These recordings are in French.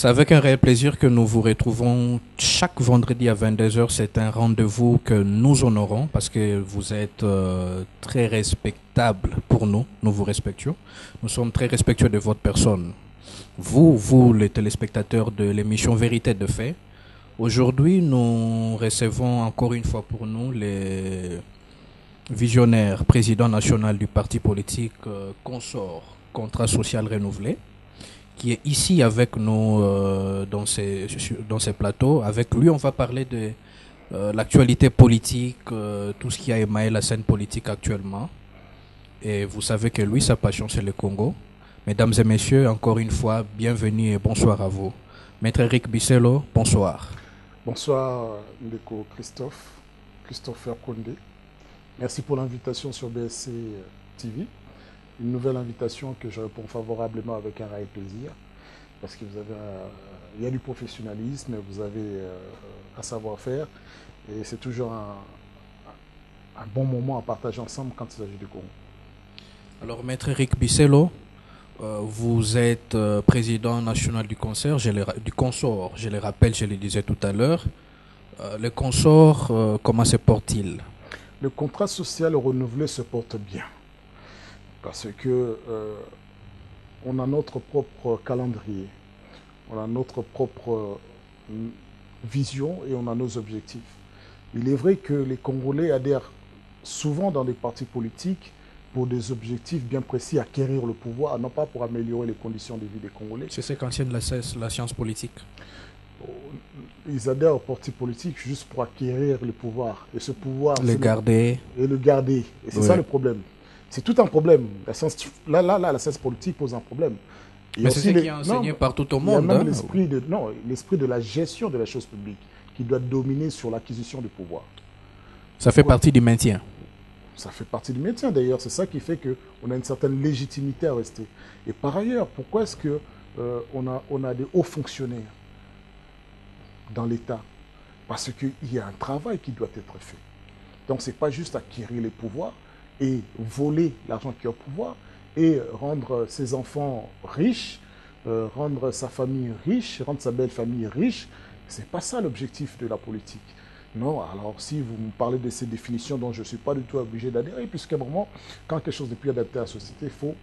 C'est avec un réel plaisir que nous vous retrouvons chaque vendredi à 22 heures. C'est un rendez-vous que nous honorons parce que vous êtes très respectable pour nous. Nous vous respectons. Nous sommes très respectueux de votre personne. Vous, les téléspectateurs de l'émission Vérité de fait. Aujourd'hui, nous recevons encore une fois pour nous les visionnaires, président national du parti politique Consort Contrat Social Renouvelé, qui est ici avec nous dans ces plateaux. Avec lui, on va parler de l'actualité politique, tout ce qui a émaillé la scène politique actuellement. Et vous savez que lui, sa passion, c'est le Congo. Mesdames et messieurs, encore une fois, bienvenue et bonsoir à vous. Maître Eric Bisselo, bonsoir. Bonsoir, Ndeko Christopher Kondé. Merci pour l'invitation sur BSC TV. Une nouvelle invitation que je réponds favorablement avec un réel plaisir. Parce que il y a du professionnalisme, vous avez un savoir-faire. Et c'est toujours un bon moment à partager ensemble quand il s'agit du Congo. Alors, Maître Eric Bisselo, vous êtes président national du Consort, je le rappelle, je le disais tout à l'heure. Le Consort, comment se porte-t-il? Le contrat social renouvelé se porte bien. Parce que on a notre propre calendrier, on a notre propre vision et on a nos objectifs. Il est vrai que les Congolais adhèrent souvent dans des partis politiques pour des objectifs bien précis, acquérir le pouvoir, non pas pour améliorer les conditions de vie des Congolais. C'est ce qu'enseigne la science politique. Ils adhèrent aux partis politiques juste pour acquérir le pouvoir. Et ce pouvoir... Le garder. Et le garder. Et c'est ça le problème. C'est tout un problème. La science politique pose un problème. Mais c'est ce qui est enseigné partout au monde. Il y a même l'esprit de la gestion de la chose publique qui doit dominer sur l'acquisition du pouvoir. Ça fait partie du maintien. Ça fait partie du maintien d'ailleurs. C'est ça qui fait qu'on a une certaine légitimité à rester. Et par ailleurs, pourquoi est-ce qu'on a des hauts fonctionnaires dans l'État? Parce qu'il y a un travail qui doit être fait. Donc ce n'est pas juste acquérir les pouvoirs et voler l'argent qui est au pouvoir et rendre ses enfants riches, rendre sa famille riche, rendre sa belle famille riche. Ce n'est pas ça l'objectif de la politique. Non, alors si vous me parlez de ces définitions dont je ne suis pas du tout obligé d'adhérer, puisque vraiment, quand quelque chose n'est plus adapté à la société, il faut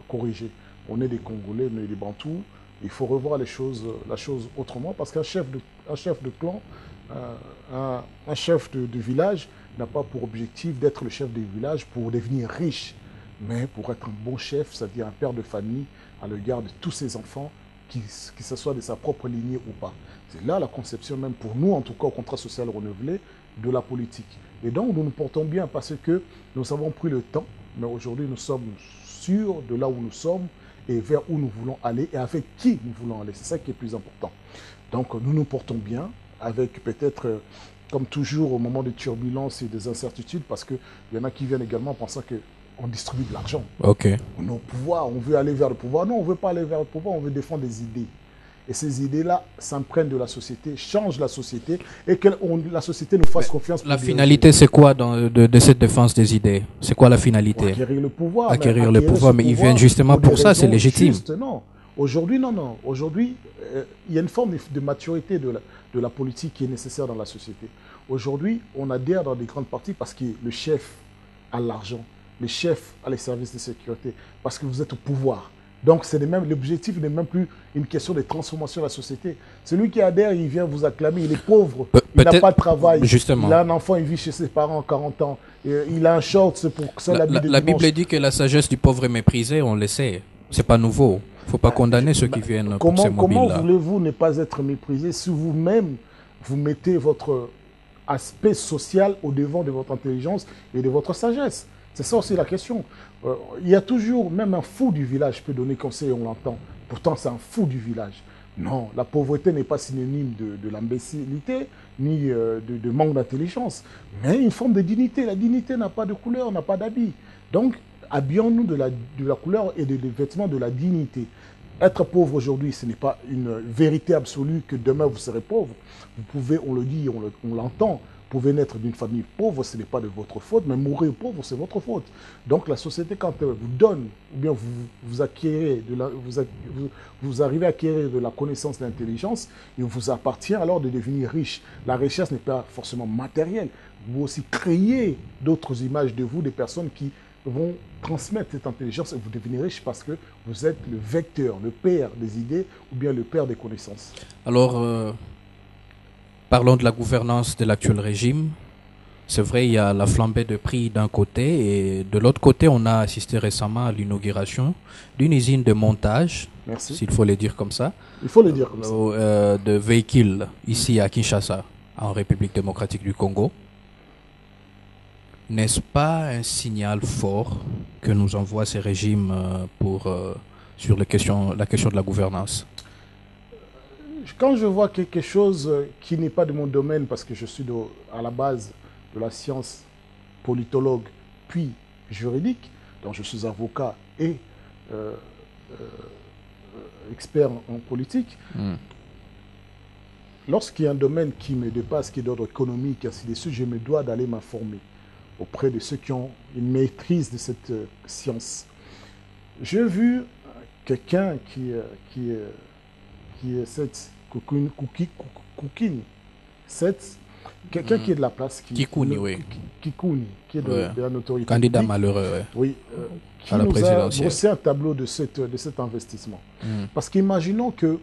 corriger. On est des Congolais, on est des Bantous, il faut revoir la chose autrement, parce qu'un chef de clan, un chef de village n'a pas pour objectif d'être le chef du village pour devenir riche, mais pour être un bon chef, c'est-à-dire un père de famille à l'égard de tous ses enfants, que ce soit de sa propre lignée ou pas. C'est là la conception même pour nous, en tout cas au contrat social renouvelé, de la politique. Et donc nous nous portons bien parce que nous avons pris le temps, mais aujourd'hui nous sommes sûrs de là où nous sommes et vers où nous voulons aller et avec qui nous voulons aller. C'est ça qui est plus important. Donc nous nous portons bien avec peut-être, comme toujours au moment des turbulences et des incertitudes, parce qu'il y en a qui viennent également pensant qu'on distribue de l'argent. Ok. On est au pouvoir, on veut aller vers le pouvoir. Non, on ne veut pas aller vers le pouvoir, on veut défendre des idées. Et ces idées-là s'imprègnent de la société, changent la société et que la société nous fasse confiance. La finalité, c'est quoi de cette défense des idées? C'est quoi la finalité? Acquérir le pouvoir. Acquérir le pouvoir, mais ils viennent justement pour ça, c'est légitime. Juste, non. Aujourd'hui, non. Aujourd'hui, il y a une forme de maturité de la politique qui est nécessaire dans la société. Aujourd'hui, on adhère dans des grandes parties parce que le chef a l'argent, le chef a les services de sécurité, parce que vous êtes au pouvoir. Donc l'objectif n'est même plus une question de transformation de la société. Celui qui adhère, il vient vous acclamer, il est pauvre, il n'a pas de travail, justement. Il a un enfant, il vit chez ses parents 40 ans, il a un short, c'est pour ça l'habit de La Bible dit que la sagesse du pauvre est méprisée, on le sait. C'est pas nouveau. Il ne faut pas condamner ceux qui viennent pour ces mobiles-là. Comment voulez-vous ne pas être méprisé si vous-même, vous mettez votre aspect social au devant de votre intelligence et de votre sagesse? C'est ça aussi la question. Il y a toujours, même un fou du village peut donner conseil, on l'entend. Pourtant, c'est un fou du village. Non, la pauvreté n'est pas synonyme de l'imbécilité, ni de manque d'intelligence, mais une forme de dignité. La dignité n'a pas de couleur, n'a pas d'habit. Donc, habillons-nous de la couleur et des vêtements de la dignité. Être pauvre aujourd'hui, ce n'est pas une vérité absolue que demain vous serez pauvre. Vous pouvez, on le dit, on l'entend, pouvez naître d'une famille pauvre, ce n'est pas de votre faute, mais mourir pauvre, c'est votre faute. Donc la société, quand elle vous donne, ou bien vous acquérez vous arrivez à acquérir de la connaissance, de l'intelligence, il vous appartient alors de devenir riche. La richesse n'est pas forcément matérielle. Vous aussi créez d'autres images de vous, des personnes qui vont transmettre cette intelligence et vous devenez riche parce que vous êtes le vecteur, le père des idées ou bien le père des connaissances. Alors, parlons de la gouvernance de l'actuel régime. C'est vrai, il y a la flambée de prix d'un côté et de l'autre côté, on a assisté récemment à l'inauguration d'une usine de montage, s'il faut le dire comme ça, il faut le dire comme ça, de véhicules ici à Kinshasa, en République démocratique du Congo. N'est-ce pas un signal fort que nous envoient ces régimes sur la question de la gouvernance? Quand je vois quelque chose qui n'est pas de mon domaine, parce que je suis à la base de la science, politologue, puis juridique, donc je suis avocat et expert en politique, lorsqu'il y a un domaine qui me dépasse, qui est d'ordre économique, ainsi de suite, je me dois d'aller m'informer auprès de ceux qui ont une maîtrise de cette science. J'ai vu quelqu'un qui est cette Koukine, quelqu'un qui est de la place, Kikouni, oui. Kikouni, qui est de la notoriété. Candidat malheureux, oui. Qui à la nous a présidentielle. brossé un tableau de cet investissement. Parce qu'imaginons que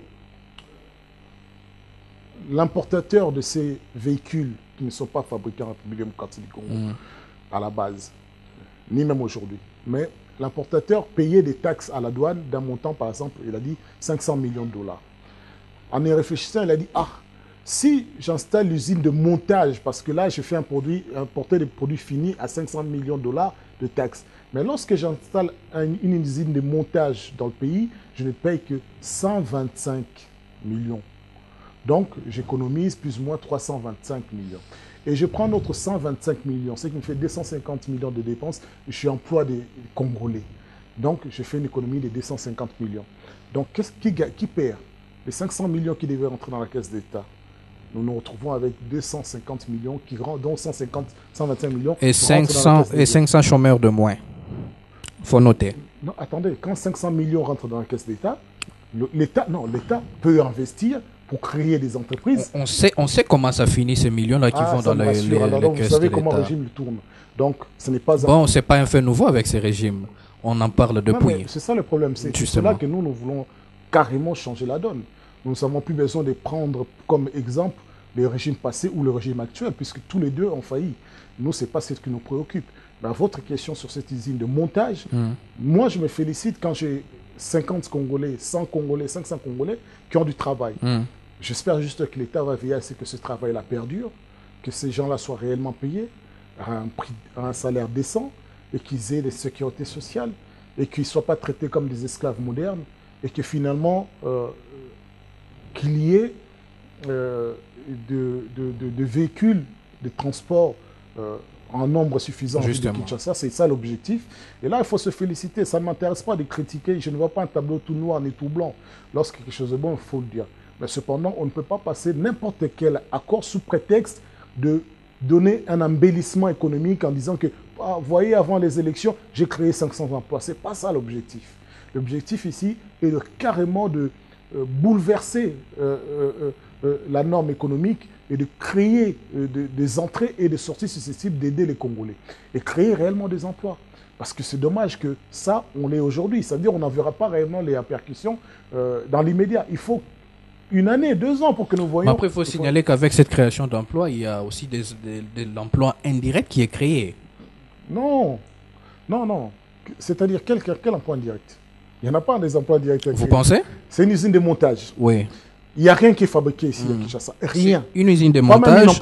l'importateur de ces véhicules qui ne sont pas fabriqués en République démocratique du Congo, à la base, ni même aujourd'hui, mais l'importateur payait des taxes à la douane d'un montant, par exemple, il a dit 500 millions de dollars. En y réfléchissant, il a dit, ah, si j'installe l'usine de montage, parce que là, je fais importer des produits finis à 500 millions de dollars de taxes. Mais lorsque j'installe une usine de montage dans le pays, je ne paye que 125 millions. Donc, j'économise plus ou moins 325 millions. Et je prends notre 125 millions, ce qui me fait 250 millions de dépenses. Je emploie des Congolais. Donc, je fais une économie de 250 millions. Donc, qui perd? Les 500 millions qui devaient rentrer dans la caisse d'État. Nous nous retrouvons avec 250 millions, dont 125 millions. Et 500 chômeurs de moins. Il faut noter. Non, attendez, quand 500 millions rentrent dans la caisse d'État, l'État peut investir pour créer des entreprises. On sait comment ça finit, ces millions-là qui vont dans les caisses de l'État. Vous savez comment le régime tourne. Donc, ce n'est pas... Bon, ce n'est pas un fait nouveau avec ces régimes. On en parle depuis. C'est ça le problème. C'est cela que nous voulons carrément changer la donne. Nous n'avons plus besoin de prendre comme exemple le régime passé ou le régime actuel, puisque tous les deux ont failli. Nous, ce n'est pas ce qui nous préoccupe. Mais à votre question sur cette usine de montage, moi, je me félicite quand j'ai 50 Congolais, 100 Congolais, 500 Congolais qui ont du travail. J'espère juste que l'État va veiller à ce que ce travail-là perdure, que ces gens-là soient réellement payés à un salaire décent et qu'ils aient des sécurités sociales et qu'ils ne soient pas traités comme des esclaves modernes et que finalement, qu'il y ait de véhicules de transport en nombre suffisant de Kinshasa. C'est ça l'objectif. Et là, il faut se féliciter. Ça ne m'intéresse pas de critiquer. Je ne vois pas un tableau tout noir ni tout blanc. Lorsque quelque chose est bon, il faut le dire. Mais cependant, on ne peut pas passer n'importe quel accord sous prétexte de donner un embellissement économique en disant que, vous voyez, avant les élections, j'ai créé 500 emplois. Ce n'est pas ça l'objectif. L'objectif ici est carrément de bouleverser la norme économique et de créer des entrées et des sorties susceptibles d'aider les Congolais et créer réellement des emplois. Parce que c'est dommage que ça, on l'ait aujourd'hui. C'est-à-dire qu'on n'en verra pas réellement les répercussions dans l'immédiat. Il faut 1 année, 2 ans pour que nous voyions... Après, il faut signaler qu'avec cette création d'emplois, il y a aussi de l'emploi indirect qui est créé. Non. C'est-à-dire quel emploi indirect? Il n'y en a pas des emplois directs. Vous pensez? C'est une usine de montage. Oui. Il n'y a rien qui est fabriqué ici à Kinshasa. Rien. Une usine de montage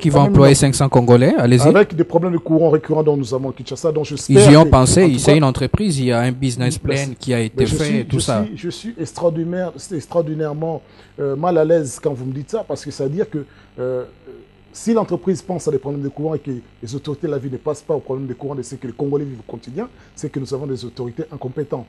qui va employer 500 Congolais. Allez-y. Avec des problèmes de courant récurrents dont nous avons à Kinshasa. Ils y ont pensé. C'est une entreprise. Il y a un business plan qui a été fait. Tout ça. Je suis extraordinairement mal à l'aise quand vous me dites ça. Parce que ça veut dire que si l'entreprise pense à des problèmes de courant et que les autorités de la ville ne passent pas aux problèmes de courant de ce que les Congolais vivent au quotidien, c'est que nous avons des autorités incompétentes.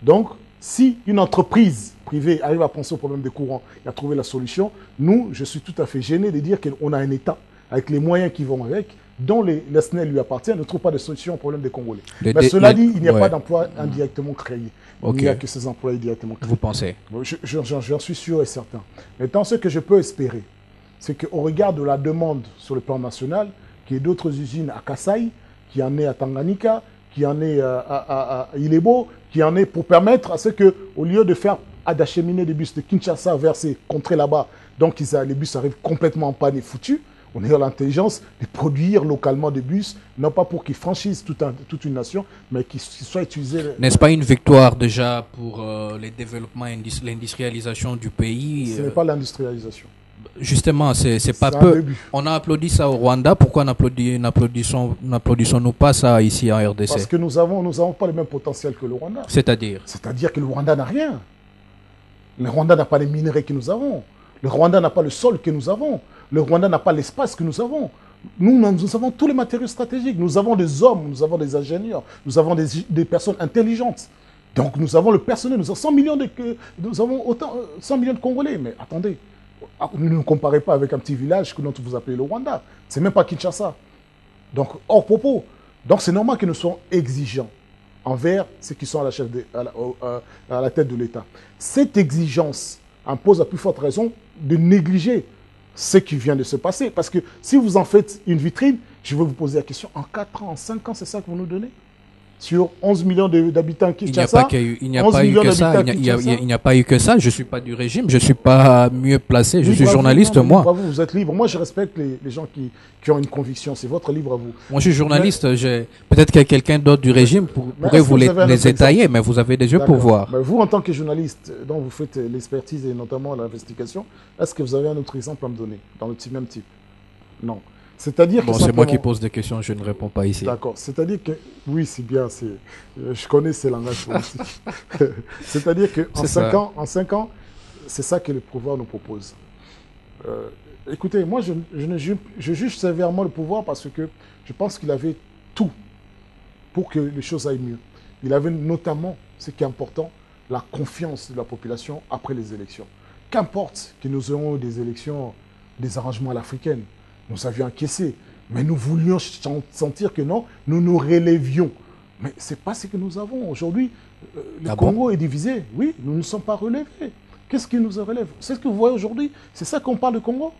Donc, si une entreprise privée arrive à penser au problème des courants et à trouver la solution, nous, je suis tout à fait gêné de dire qu'on a un État avec les moyens qui vont avec, dont les SNEL lui appartiennent, ne trouve pas de solution au problème des Congolais. Mais cela dit, il n'y a pas d'emploi indirectement créé. Il n'y a que ces emplois directement créés. Vous pensez? J'en suis sûr et certain. Maintenant, ce que je peux espérer, c'est qu'au regard de la demande sur le plan national, qu'il y ait d'autres usines à Kasaï, qu'il y en ait à Tanganyika, qu'il y en ait à Ilebo, qu'il y en ait pour permettre à ce que, au lieu de faire d'acheminer des bus de Kinshasa vers ces contrées là-bas, donc les bus arrivent complètement en panne et foutus, on ait l'intelligence de produire localement des bus, non pas pour qu'ils franchissent toute une nation, mais qu'ils soient utilisés. N'est-ce pas une victoire déjà pour le développement, l'industrialisation du pays? Ce n'est pas l'industrialisation. Justement, c'est pas peu. On a applaudi ça au Rwanda. Pourquoi n'applaudissons-nous pas ça ici en RDC? Parce que nous n'avons pas le même potentiel que le Rwanda. C'est-à-dire que le Rwanda n'a rien. Le Rwanda n'a pas les minerais que nous avons. Le Rwanda n'a pas le sol que nous avons. Le Rwanda n'a pas l'espace que nous avons. Nous avons tous les matériaux stratégiques. Nous avons des hommes, nous avons des ingénieurs, nous avons des personnes intelligentes. Donc nous avons le personnel, nous avons 100 millions de Congolais. Mais attendez, ne nous comparez pas avec un petit village que vous appelez le Rwanda. C'est même pas Kinshasa. Donc hors propos. Donc c'est normal que nous soyons exigeants envers ceux qui sont à la tête de l'État. Cette exigence impose à plus forte raison de négliger ce qui vient de se passer. Parce que si vous en faites une vitrine, je vais vous poser la question, en 4 ans, en 5 ans, c'est ça que vous nous donnez? Sur 11 millions d'habitants qui Il n'y a pas eu que ça. Il n'y a pas eu que ça. Je ne suis pas du régime. Je ne suis pas mieux placé. Je suis journaliste, moi. Bravo, vous êtes libre. Moi, je respecte les gens qui ont une conviction. C'est votre livre à vous. Moi, je suis journaliste. Peut-être que quelqu'un d'autre du régime pourrait vous les étayer, mais vous avez des yeux pour voir. Mais vous, en tant que journaliste, dont vous faites l'expertise et notamment l'investigation, est-ce que vous avez un autre exemple à me donner dans le même type? Non. C'est-à-dire que c'est moi qui pose des questions, je ne réponds pas ici. D'accord. C'est-à-dire que, oui, c'est bien, je connais ces langages politiques. C'est-à-dire qu'en 5 ans, c'est ça que le pouvoir nous propose. Écoutez, moi, je juge sévèrement le pouvoir parce que je pense qu'il avait tout pour que les choses aillent mieux. Il avait notamment, ce qui est important, la confiance de la population après les élections. Qu'importe que nous ayons des élections, des arrangements à l'africaine, nous avions encaissé, mais nous voulions sentir que non, nous nous relèvions. Mais ce n'est pas ce que nous avons. Aujourd'hui, le Congo est divisé. Oui, nous ne sommes pas relevés. Qu'est-ce qui nous relève? C'est ce que vous voyez aujourd'hui. C'est ça qu'on parle de Congo?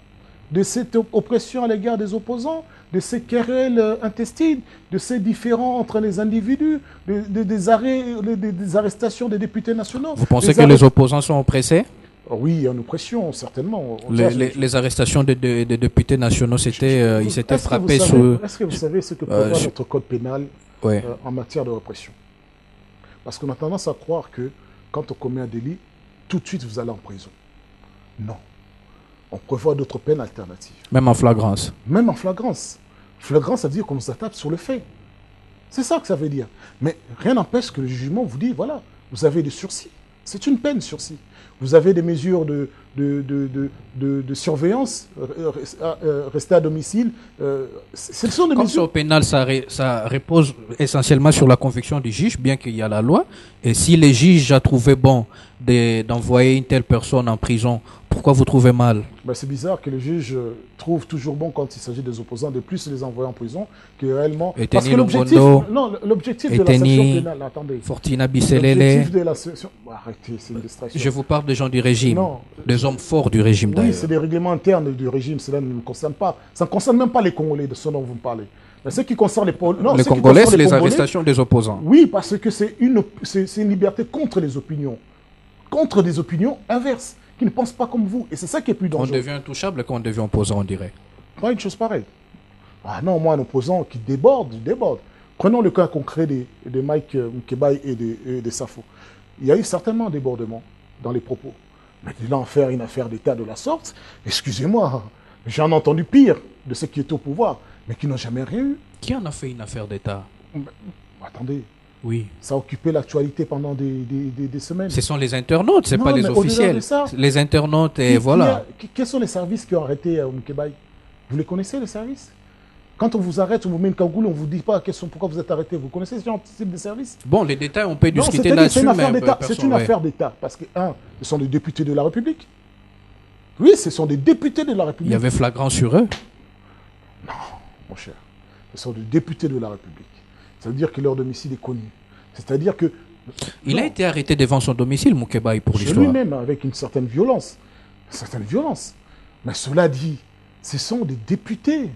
De cette oppression à l'égard des opposants, de ces querelles intestines, de ces différends entre les individus, des arrestations des députés nationaux. Vous pensez que les opposants sont oppressés? Oui, il y a une oppression, certainement. Les arrestations des députés nationaux, ils s'étaient frappés sur... Est-ce que vous savez ce que prévoit notre code pénal en matière de répression? Parce qu'on a tendance à croire que quand on commet un délit, tout de suite vous allez en prison. Non. On prévoit d'autres peines alternatives. Même en flagrance? Même en flagrance. Flagrance, ça veut dire qu'on nous attaque sur le fait. C'est ça que ça veut dire. Mais rien n'empêche que le jugement vous dit, voilà, vous avez des sursis. C'est une peine sursis. Vous avez des mesures de surveillance, rester à domicile. Ce sont des mesures. Au pénal, ça repose essentiellement sur la conviction du juge, bien qu'il y a la loi. Et si les juges a trouvé bon d'envoyer une telle personne en prison, pourquoi vous trouvez mal? C'est bizarre que le juge trouve toujours bon quand il s'agit des opposants de plus les envoyer en prison que réellement. Parce que l'objectif de la sanction pénale, attendez. Fortina Bisselele. L'objectif de la sanction. Arrêtez, c'est une distraction. Je vous parle des gens du régime, des hommes forts du régime d'ailleurs. Oui, c'est des règlements internes du régime, cela ne nous concerne pas. Ça ne concerne même pas les Congolais de ce dont vous me parlez. Mais ce qui concerne les Congolais, c'est les arrestations des opposants. Oui, parce que c'est une liberté contre les opinions. Contre des opinions inverses, qui ne pensent pas comme vous. Et c'est ça qui est plus dangereux. On devient intouchable quand on devient opposant, on dirait. Pas une chose pareille. Ah non, moi, un opposant qui déborde, il déborde. Prenons le cas concret de Mike Mkebai et de Safo. Il y a eu certainement un débordement dans les propos. Mais de là en faire une affaire d'État de la sorte, excusez-moi, j'en ai entendu pire de ceux qui étaient au pouvoir, mais qui n'ont jamais rien eu. Qui en a fait une affaire d'État? Attendez. Oui. Ça a occupé l'actualité pendant des semaines. Ce sont les internautes, ce n'est pas les officiels. Les internautes, et voilà. Quels sont les services qui ont arrêté Mkebai? Vous les connaissez, les services? Quand on vous arrête, on vous met une cagoule, on ne vous dit pas pourquoi vous êtes arrêté. Vous connaissez ce type de service? Bon, les détails, on peut discuter là-dessus. C'est une affaire d'État. Parce que, ce sont des députés de la République. Oui, ce sont des députés de la République. Il y avait flagrant sur eux. Non, mon cher. Ce sont des députés de la République. C'est-à-dire que leur domicile est connu. C'est-à-dire que... Il a été arrêté devant son domicile, Moukébaï, pour chez l'histoire. lui-même, avec une certaine violence. Une certaine violence. Mais cela dit, ce sont des députés.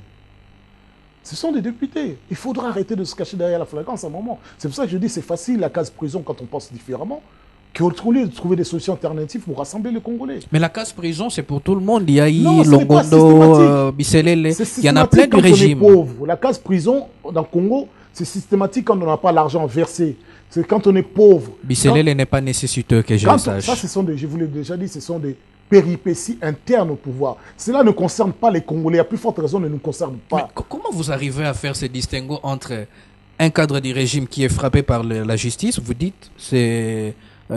Ce sont des députés. Il faudra arrêter de se cacher derrière la flagrance à un moment. C'est pour ça que je dis c'est facile la case prison quand on pense différemment, qu'au lieu de trouver des solutions alternatives pour rassembler les Congolais. Mais la case prison, c'est pour tout le monde. Il y a Non, ce n'est pas Longondo, Bisselele. Il y en a plein du régime. Quand on est pauvre. La case prison dans le Congo, c'est systématique quand on n'a pas l'argent versé. C'est quand on est pauvre. Bisselele n'est pas nécessiteux que je le sache. Ça, je vous l'ai déjà dit, ce sont des péripéties internes au pouvoir. Cela ne concerne pas les Congolais. À plus forte raison, ne nous concerne pas. Mais comment vous arrivez à faire ce distinguo entre un cadre du régime qui est frappé par la justice, vous dites, c'est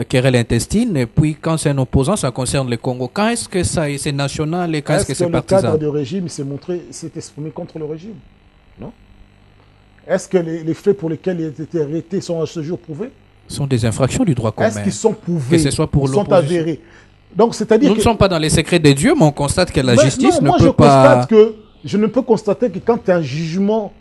querelle intestine, et puis quand c'est un opposant, ça concerne le Congo. Quand est-ce que c'est national et quand est-ce que c'est partisan? Le cadre du régime s'est exprimé contre le régime? Non. Est-ce que les faits pour lesquels il a été arrêté sont à ce jour prouvés? Ce sont des infractions du droit commun. Est-ce qu'ils sont prouvés? Que ce soit pour l'opposition. Sont avérés. Donc, c'est-à-dire nous ne sommes pas dans les secrets des dieux, mais on constate que la justice non, ne peut pas... Je ne peux constater que quand un jugement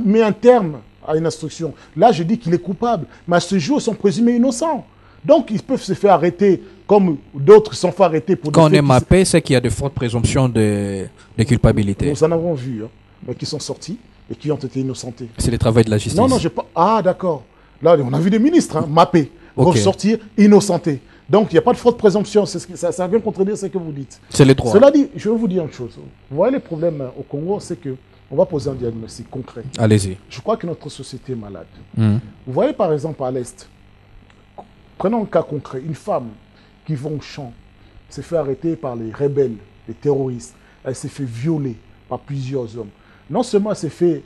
met un terme à une instruction, là, je dis qu'il est coupable. Mais à ce jour, ils sont présumés innocents. Donc, ils peuvent se faire arrêter comme d'autres sont fait arrêter pour... Quand on est mappé, c'est qu'il y a de fortes présomptions de culpabilité. Nous en avons vu, hein, mais qui sont sortis et qui ont été innocentés. C'est le travail de la justice. Non, j'ai pas... Ah, d'accord. Là, on a vu des ministres mappés, ressortir, innocentés. Donc, il n'y a pas de forte présomption. Ça vient contredire ce que vous dites. C'est le droit. Cela dit, je vais vous dire une chose. Vous voyez, les problèmes au Congo, c'est qu'on va poser un diagnostic concret. Allez-y. Je crois que notre société est malade. Vous voyez, par exemple, à l'Est, prenons un cas concret. Une femme qui va au champ s'est fait arrêter par les rebelles, les terroristes. Elle s'est fait violer par plusieurs hommes. Non seulement elle s'est fait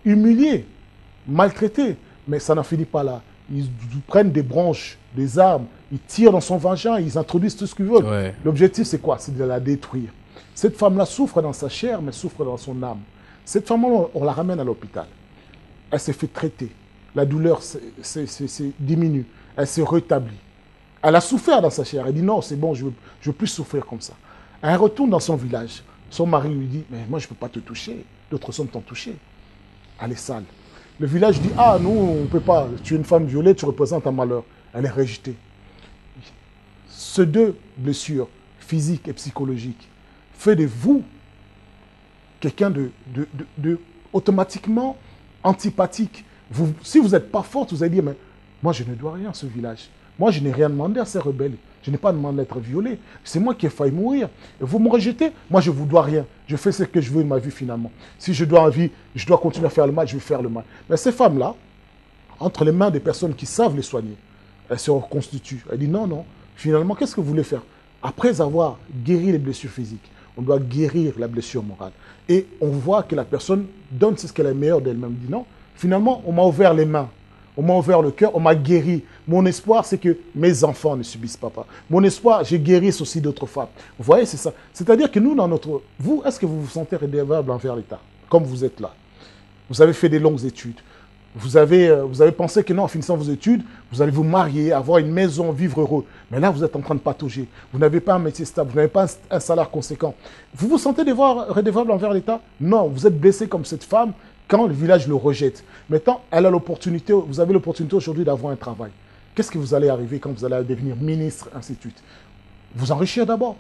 humilier, maltraiter, mais ça n'en finit pas là. Ils prennent des branches, des armes, ils tirent dans son vagin, ils introduisent tout ce qu'ils veulent. Ouais. L'objectif, c'est quoi? C'est de la détruire. Cette femme-là souffre dans sa chair, mais souffre dans son âme. Cette femme-là, on la ramène à l'hôpital. Elle s'est fait traiter. La douleur diminue. Elle s'est rétablie. Elle a souffert dans sa chair. Elle dit non, c'est bon, je ne veux plus souffrir comme ça. Elle retourne dans son village. Son mari lui dit, mais moi, je ne peux pas te toucher. D'autres hommes t'ont touché. Elle est sale. Le village dit, ah, nous, on ne peut pas. Tu es une femme violée, tu représentes un malheur. Elle est rejetée. Ces deux blessures, physiques et psychologiques, fait de vous quelqu'un de automatiquement antipathique. Si vous n'êtes pas forte, vous allez dire, mais moi, je ne dois rien à ce village. Moi, je n'ai rien demandé à ces rebelles. Je n'ai pas demandé d'être violé. C'est moi qui ai failli mourir. Et vous me rejetez. Moi, je ne vous dois rien. Je fais ce que je veux de ma vie finalement. Si je dois continuer à faire le mal, je vais faire le mal. Mais ces femmes-là, entre les mains des personnes qui savent les soigner, elles se reconstituent. Elles disent non, finalement, qu'est-ce que vous voulez faire? Après avoir guéri les blessures physiques, on doit guérir la blessure morale. Et on voit que la personne donne ce qu'elle est meilleure d'elle-même. Dit non, finalement, on m'a ouvert les mains. On m'a ouvert le cœur, on m'a guéri. Mon espoir, c'est que mes enfants ne subissent pas. Mon espoir, je guérisse aussi d'autres femmes. Vous voyez, c'est ça. C'est-à-dire que nous, vous, est-ce que vous vous sentez redevable envers l'État, comme vous êtes là? Vous avez fait des longues études. Vous avez pensé que non, en finissant vos études, vous allez vous marier, avoir une maison, vivre heureux. Mais là, vous êtes en train de patauger. Vous n'avez pas un métier stable, vous n'avez pas un salaire conséquent. Vous vous sentez redevable envers l'État? Non, vous êtes blessé comme cette femme quand le village le rejette. Maintenant, vous avez l'opportunité aujourd'hui d'avoir un travail. Qu'est-ce que vous allez arriver quand vous allez devenir ministre, ainsi de suite? Vous enrichir d'abord.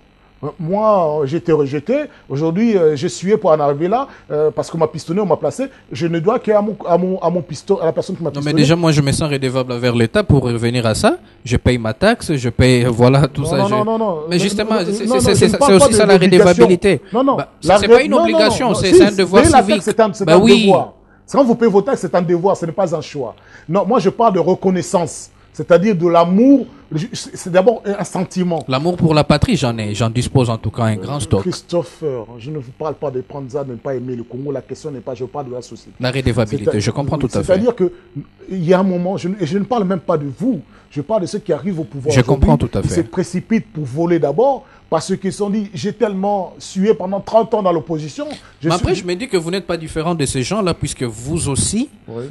Moi, j'ai été rejeté. Aujourd'hui, j'ai sué pour en arriver là, parce qu'on m'a pistonné, on m'a placé. Je ne dois qu'à mon piston, à la personne qui m'a pistonné. Non, mais déjà, moi, je me sens redevable envers l'État pour revenir à ça. Je paye ma taxe, je paye, voilà, tout ça. Non. Mais justement, c'est aussi ça la redevabilité. Non. C'est pas une obligation, c'est un devoir civique. C'est un devoir. Quand vous payez vos taxes, c'est un devoir, ce n'est pas un choix. Non, moi, je parle de reconnaissance. C'est-à-dire de l'amour, c'est d'abord un sentiment. L'amour pour la patrie, j'en dispose en tout cas un grand stock. Christopher, je ne vous parle pas de prendre ça, de ne pas aimer le Congo. La question n'est pas, je parle de la société. La redevabilité, je comprends tout à fait. C'est-à-dire qu'il y a un moment, et je ne parle même pas de vous, je parle de ceux qui arrivent au pouvoir. Je comprends tout à fait. Ils se précipitent pour voler d'abord, parce qu'ils se sont dit, j'ai tellement sué pendant 30 ans dans l'opposition. Mais après, je me dis que vous n'êtes pas différent de ces gens-là, puisque vous aussi,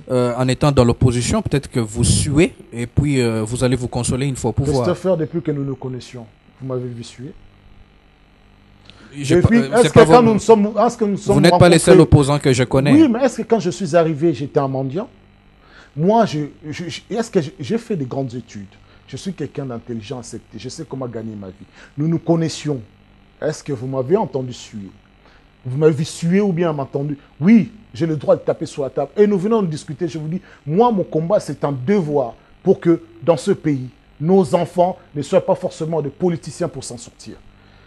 en étant dans l'opposition, peut-être que vous suez, et puis vous allez vous consoler une fois au pouvoir. Christopher, depuis que nous nous connaissions, vous m'avez vu suer? Et puis, est-ce que quand nous sommes... Vous n'êtes pas les seuls opposants que je connais. Oui, mais est-ce que quand je suis arrivé, j'étais un mendiant? Moi, est-ce que j'ai fait des grandes études? Je suis quelqu'un d'intelligent, accepté. Je sais comment gagner ma vie. Nous nous connaissions. Est-ce que vous m'avez entendu suer? Vous m'avez sué ou bien m'entendu? Oui, j'ai le droit de taper sur la table. Et nous venons de discuter. Je vous dis, moi, mon combat, c'est un devoir pour que dans ce pays, nos enfants ne soient pas forcément des politiciens pour s'en sortir.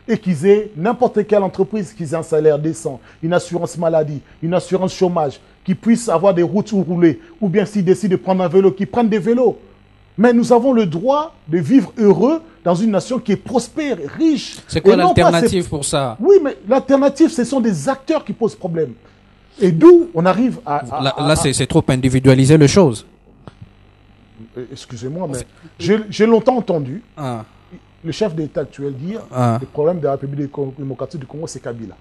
Et qu'ils aient n'importe quelle entreprise, qu'ils aient un salaire décent, une assurance maladie, une assurance chômage, qu'ils puissent avoir des routes où rouler, ou bien s'ils décident de prendre un vélo, qu'ils prennent des vélos. Mais nous avons le droit de vivre heureux dans une nation qui est prospère, riche. C'est quoi l'alternative pour ça? Oui, mais l'alternative, ce sont des acteurs qui posent problème. Et d'où on arrive à... Là, c'est trop individualiser les choses. Excusez-moi, mais j'ai longtemps entendu le chef d'État actuel dire le problème de la République démocratique du Congo, c'est Kabila.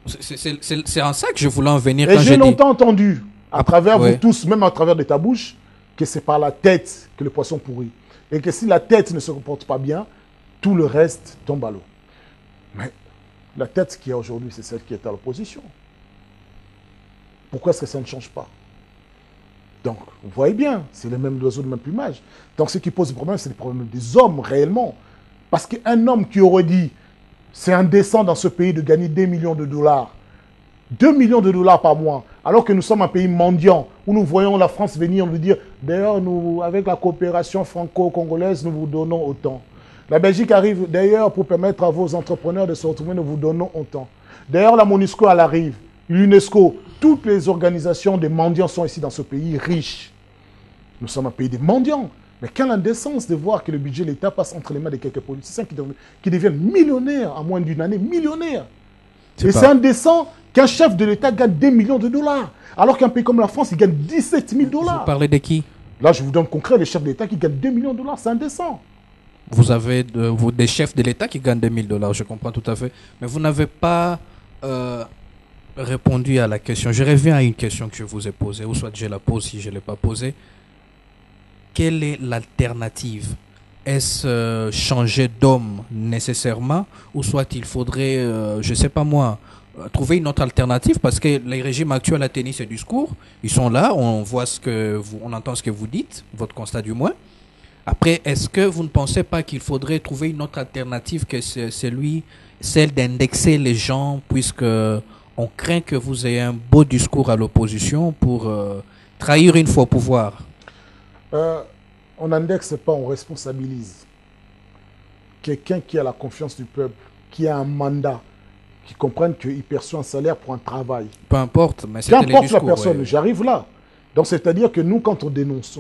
C'est en ça que je voulais en venir. Et j'ai longtemps entendu, à travers vous tous, même à travers de ta bouche, que c'est par la tête que le poisson pourrit. Et que si la tête ne se comporte pas bien, tout le reste tombe à l'eau. Mais la tête qui est aujourd'hui, c'est celle qui est à l'opposition. Pourquoi est-ce que ça ne change pas? Donc, vous voyez bien, c'est le même oiseau, le même plumage. Donc, ce qui pose le problème, c'est le problème des hommes, réellement. Parce qu'un homme qui aurait dit, c'est indécent dans ce pays de gagner 2 millions de dollars, 2 millions de dollars par mois, alors que nous sommes un pays mendiant, où nous voyons la France venir nous dire, d'ailleurs, nous, avec la coopération franco-congolaise, nous vous donnons autant. La Belgique arrive, d'ailleurs, pour permettre à vos entrepreneurs de se retrouver, nous vous donnons autant. D'ailleurs, la MONUSCO, elle arrive, l'UNESCO, toutes les organisations des mendiants sont ici dans ce pays riche. Nous sommes un pays des mendiants. Mais quelle indécence de voir que le budget de l'État passe entre les mains de quelques politiciens qui deviennent millionnaires en moins d'une année, millionnaires. Et c'est indécent qu'un chef de l'État gagne 2 millions de dollars, alors qu'un pays comme la France, il gagne 17 000 dollars. Vous parlez de qui? Là, je vous donne concret, les chefs de l'État qui gagnent 2 millions de dollars, c'est indécent. Vous avez des chefs de l'État qui gagnent 2 000 dollars, je comprends tout à fait. Mais vous n'avez pas répondu à la question. Je reviens à une question que je vous ai posée, ou soit je la pose si je ne l'ai pas posée. Quelle est l'alternative? Est-ce changer d'homme nécessairement, ou soit il faudrait, je ne sais pas moi, trouver une autre alternative, parce que les régimes actuels à tenir ce discours, ils sont là, on voit on entend ce que vous dites, votre constat du moins. Après, est-ce que vous ne pensez pas qu'il faudrait trouver une autre alternative que celle d'indexer les gens, puisque on craint que vous ayez un beau discours à l'opposition pour trahir une fois au pouvoir? On n'indexe pas, on responsabilise. Quelqu'un qui a la confiance du peuple, qui a un mandat, qui comprenne qu'il perçoit un salaire pour un travail. Peu importe, mais c'est les discours. Qu'importe la personne, j'arrive là. Donc c'est-à-dire que nous, quand on dénonce,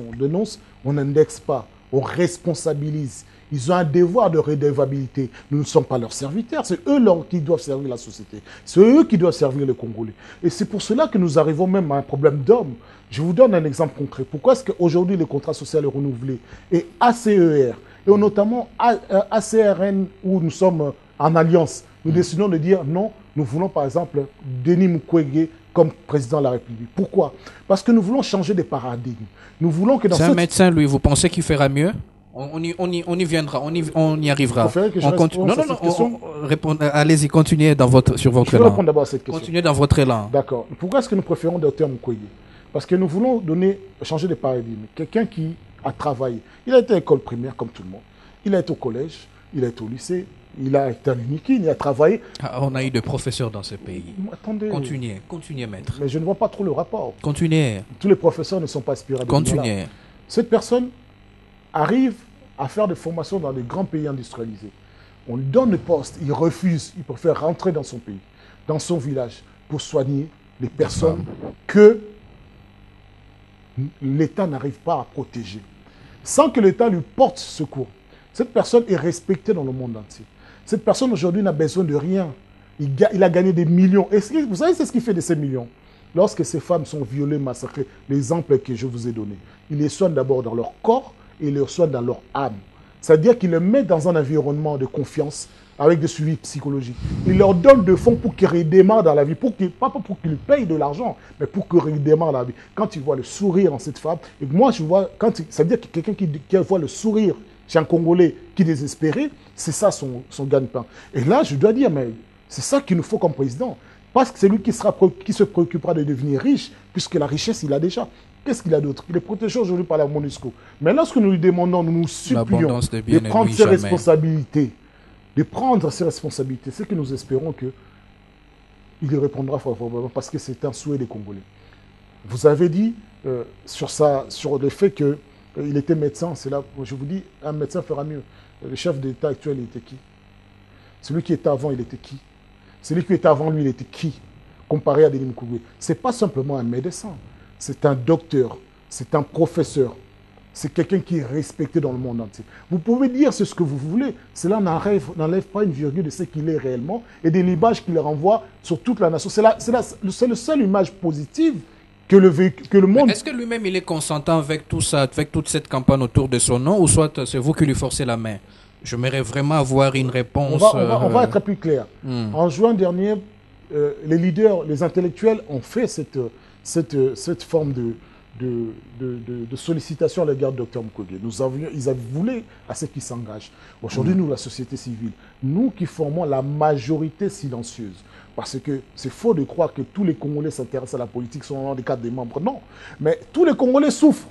on n'indexe pas, on responsabilise. Ils ont un devoir de redevabilité. Nous ne sommes pas leurs serviteurs, c'est eux qui doivent servir la société. C'est eux qui doivent servir les Congolais. Et c'est pour cela que nous arrivons même à un problème d'hommes. Je vous donne un exemple concret. Pourquoi est-ce qu'aujourd'hui le contrat social est renouvelé? Et ACER, et notamment ACRN, où nous sommes en alliance, nous décidons de dire non, nous voulons par exemple Denis Mukwege comme président de la République. Pourquoi? Parce que nous voulons changer de paradigme. Nous voulons que dans C'est un médecin, lui, vous pensez qu'il fera mieux? On y viendra, on y arrivera. Allez-y, continuez sur votre élan. Je vais répondre d'abord à cette question. Continuez dans votre élan. D'accord. Pourquoi est-ce que nous préférons Dr Mukwege? Parce que nous voulons changer de paradigme. Quelqu'un qui a travaillé. Il a été à l'école primaire comme tout le monde. Il a été au collège, il a été au lycée, il a été à l'UNIKIN, il a travaillé. On a eu des professeurs dans ce pays. Attendez. Continuez, maître. Mais je ne vois pas trop le rapport. Continuez. Tous les professeurs ne sont pas aspirés à des Continuez. Cette personne arrive à faire des formations dans des grands pays industrialisés. On lui donne le poste, il refuse, il préfère rentrer dans son pays, dans son village, pour soigner les personnes que l'État n'arrive pas à protéger. Sans que l'État lui porte secours. Cette personne est respectée dans le monde entier. Cette personne aujourd'hui n'a besoin de rien. Il a gagné des millions. Et vous savez, c'est ce qu'il fait de ces millions. Lorsque ces femmes sont violées, massacrées, l'exemple que je vous ai donné, il les soigne d'abord dans leur corps et il les soigne dans leur âme. C'est-à-dire qu'il les met dans un environnement de confiance avec des suivis psychologiques. Il leur donne des fonds pour qu'ils redémarrent dans la vie, pas pour qu'ils payent de l'argent, mais pour qu'ils redémarrent dans la vie. Quand tu vois le sourire en cette femme, et moi je vois, ça veut dire que quelqu'un qui voit le sourire chez un Congolais qui est désespéré, c'est ça son gagne-pain. Et là, je dois dire, mais C'est ça qu'il nous faut comme président. Parce que c'est lui qui se préoccupera de devenir riche, puisque la richesse, il a déjà. Qu'est-ce qu'il a d'autre? Il est protégé aujourd'hui par la MONUSCO. Mais lorsque nous lui demandons, nous nous supplions de prendre ses responsabilités, c'est que nous espérons qu'il y répondra favorablement, parce que c'est un souhait des Congolais. Vous avez dit sur le fait qu'il était médecin, c'est là, je vous dis, un médecin fera mieux. Le chef d'État actuel, il était qui? Celui qui était avant, il était qui? Celui qui était avant lui, il était qui? Comparé à Denis Mukwege. Ce n'est pas simplement un médecin, c'est un docteur, c'est un professeur, c'est quelqu'un qui est respecté dans le monde entier. Vous pouvez dire ce que vous voulez, cela n'enlève pas une virgule de ce qu'il est réellement et de l'image qu'il renvoie sur toute la nation. C'est la seule image positive que le monde... Est-ce que lui-même, il est consentant avec tout ça, avec toute cette campagne autour de son nom, ou soit c'est vous qui lui forcez la main? J'aimerais vraiment avoir une réponse... On va être plus clair. En juin dernier, les leaders, les intellectuels ont fait cette forme de sollicitation à l'égard de Dr Mukwege. Ils avaient voulu à ce qu'ils s'engagent. Aujourd'hui, nous, la société civile, nous qui formons la majorité silencieuse, parce que c'est faux de croire que tous les Congolais s'intéressent à la politique selon les cadres des membres. Non, mais tous les Congolais souffrent.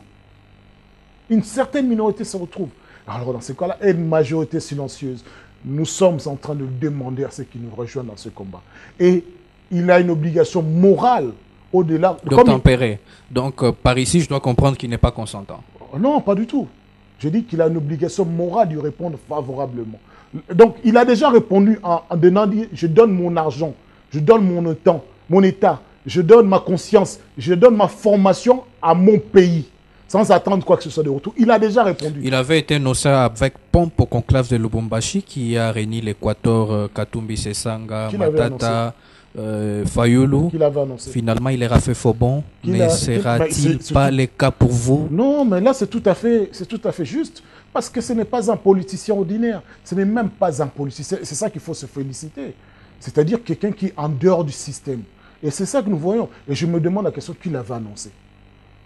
Une certaine minorité se retrouve. Alors dans ce cas-là, une majorité silencieuse, nous sommes en train de demander à ceux qui nous rejoignent dans ce combat. Et il a une obligation morale au-delà... De tempérer. Donc par ici, je dois comprendre qu'il n'est pas consentant. Non, pas du tout. Je dis qu'il a une obligation morale de répondre favorablement. Donc il a déjà répondu en donnant, je donne mon argent, je donne mon temps, mon état, je donne ma conscience, je donne ma formation à mon pays, sans attendre quoi que ce soit de retour. Il a déjà répondu. Il avait été nommé avec pompe au conclave de Lubumbashi qui a réuni l'Équateur, Katumbi Sesanga, Matata, Fayulu. Finalement, il est fait faux bon. Mais sera-t-il pas le cas pour vous? Non, mais là, c'est tout à fait juste. Parce que ce n'est pas un politicien ordinaire. Ce n'est même pas un politicien. C'est ça qu'il faut se féliciter. C'est-à-dire quelqu'un qui est en dehors du système. Et c'est ça que nous voyons. Et je me demande la question qui l'avait annoncé.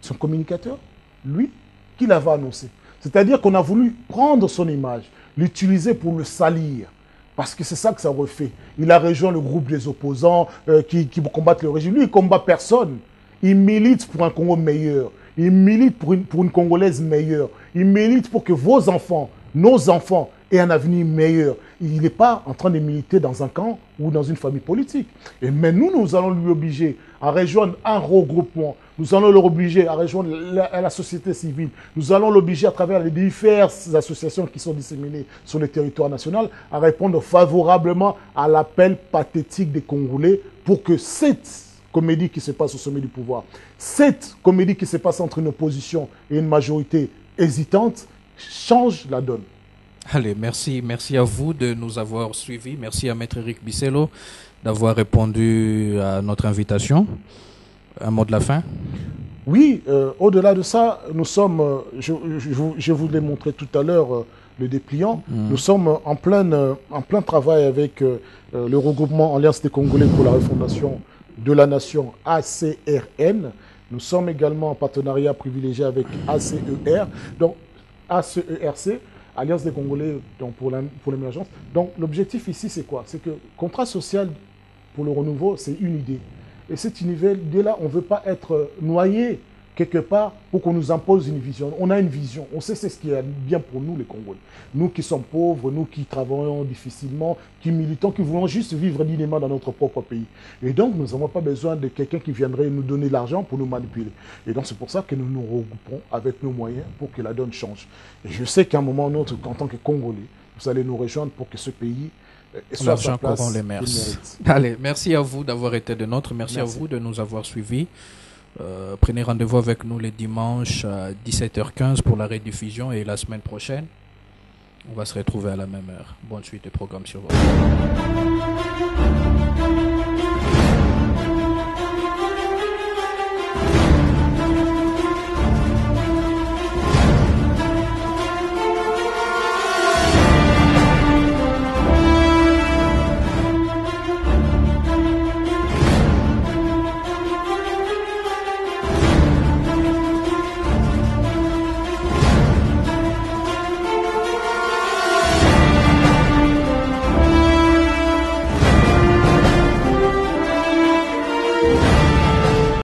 Son communicateur? Lui, qui l'avait annoncé. C'est-à-dire qu'on a voulu prendre son image, l'utiliser pour le salir. Parce que c'est ça que ça refait. Il a rejoint le groupe des opposants qui combattent le régime. Lui, il ne combat personne. Il milite pour un Congo meilleur. Il milite pour une Congolaise meilleure. Il milite pour que vos enfants, nos enfants, aient un avenir meilleur. Il n'est pas en train de militer dans un camp ou dans une famille politique. Mais nous allons lui obliger à rejoindre un regroupement. Nous allons l'obliger à rejoindre la société civile. Nous allons l'obliger à travers les diverses associations qui sont disséminées sur le territoire national à répondre favorablement à l'appel pathétique des Congolais pour que cette comédie qui se passe au sommet du pouvoir, cette comédie qui se passe entre une opposition et une majorité hésitante, change la donne. Allez, merci à vous de nous avoir suivis. Merci à Maître Eric Bisselo d'avoir répondu à notre invitation. Un mot de la fin? Oui, au-delà de ça, nous sommes, je vous l'ai montré tout à l'heure, le dépliant, nous sommes en plein travail avec le regroupement Alliance des Congolais pour la refondation de la nation, ACRN. Nous sommes également en partenariat privilégié avec ACER, donc ACERC, Alliance des Congolais donc pour l'émergence. Donc l'objectif ici, c'est quoi? C'est que contrat social pour le renouveau, c'est une idée. Et cette idée-là, on ne veut pas être noyé quelque part pour qu'on nous impose une vision. On a une vision, on sait c'est ce qui est bien pour nous les Congolais. Nous qui sommes pauvres, nous qui travaillons difficilement, qui militons, qui voulons juste vivre dignement dans notre propre pays. Et donc nous n'avons pas besoin de quelqu'un qui viendrait nous donner l'argent pour nous manipuler. Et donc c'est pour ça que nous nous regroupons avec nos moyens pour que la donne change. Et je sais qu'à un moment ou un autre, en tant que Congolais, vous allez nous rejoindre pour que ce pays soit à sa place. Allez, merci à vous d'avoir été de nôtres. Merci à vous de nous avoir suivis. Prenez rendez-vous avec nous les dimanches à 17h15 pour la rediffusion et la semaine prochaine, on va se retrouver à la même heure. Bonne suite des programmes sur vous.